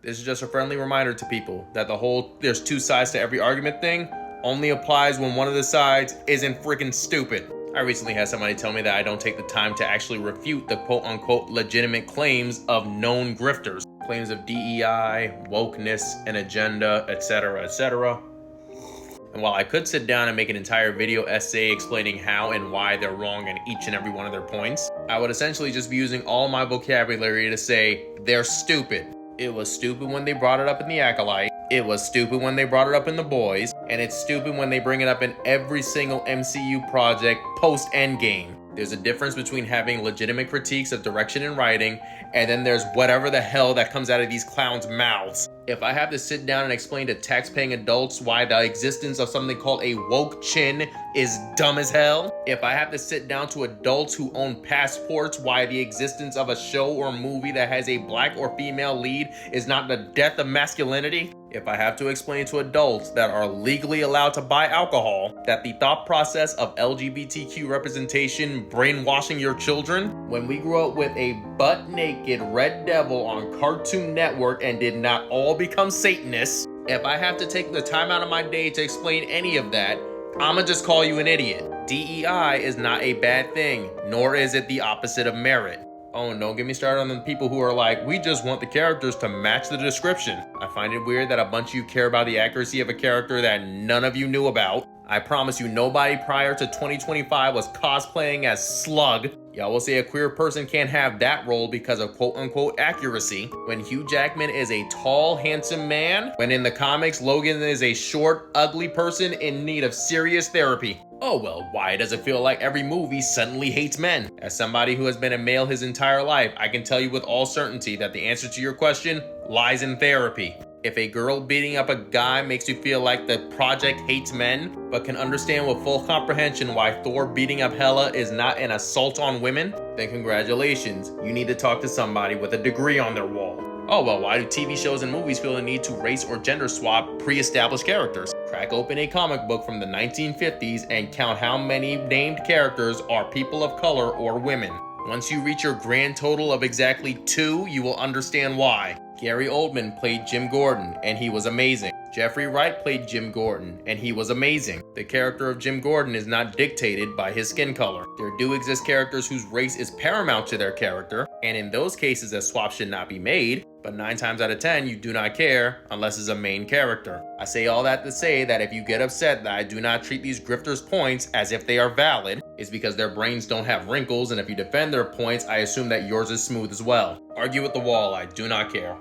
This is just a friendly reminder to people that the whole "there's two sides to every argument" thing only applies when one of the sides isn't freaking stupid. I recently had somebody tell me that I don't take the time to actually refute the quote-unquote legitimate claims of known grifters. Claims of DEI, wokeness, an agenda, etc., etc. And while I could sit down and make an entire video essay explaining how and why they're wrong in each and every one of their points, I would essentially just be using all my vocabulary to say they're stupid. It was stupid when they brought it up in The Acolyte. It was stupid when they brought it up in The Boys. And it's stupid when they bring it up in every single MCU project post-Endgame. There's a difference between having legitimate critiques of direction and writing, and then there's whatever the hell that comes out of these clowns' mouths. If I have to sit down and explain to tax-paying adults why the existence of something called a woke chin is dumb as hell, if I have to sit down to adults who own passports why the existence of a show or movie that has a black or female lead is not the death of masculinity, if I have to explain to adults that are legally allowed to buy alcohol that the thought process of LGBTQ representation brainwashing your children, when we grew up with a butt-naked red devil on Cartoon Network and did not all become Satanists, if I have to take the time out of my day to explain any of that, I'ma just call you an idiot. DEI is not a bad thing, nor is it the opposite of merit. Oh, and don't get me started on the people who are like, we just want the characters to match the description. I find it weird that a bunch of you care about the accuracy of a character that none of you knew about. I promise you, nobody prior to 2025 was cosplaying as Slug. Y'all will say a queer person can't have that role because of quote-unquote accuracy, when Hugh Jackman is a tall, handsome man, when in the comics, Logan is a short, ugly person in need of serious therapy. Oh well, why does it feel like every movie suddenly hates men? As somebody who has been a male his entire life, I can tell you with all certainty that the answer to your question lies in therapy. If a girl beating up a guy makes you feel like the project hates men, but can understand with full comprehension why Thor beating up Hela is not an assault on women, then congratulations, you need to talk to somebody with a degree on their wall. Oh well, why do TV shows and movies feel the need to race or gender swap pre-established characters? Crack open a comic book from the 1950s and count how many named characters are people of color or women. Once you reach your grand total of exactly 2, you will understand why. Gary Oldman played Jim Gordon, and he was amazing. Jeffrey Wright played Jim Gordon, and he was amazing. The character of Jim Gordon is not dictated by his skin color. There do exist characters whose race is paramount to their character, and in those cases a swap should not be made, but 9 times out of 10 you do not care unless it's a main character. I say all that to say that if you get upset that I do not treat these grifters' points as if they are valid, it's because their brains don't have wrinkles, and if you defend their points, I assume that yours is smooth as well. Argue with the wall, I do not care.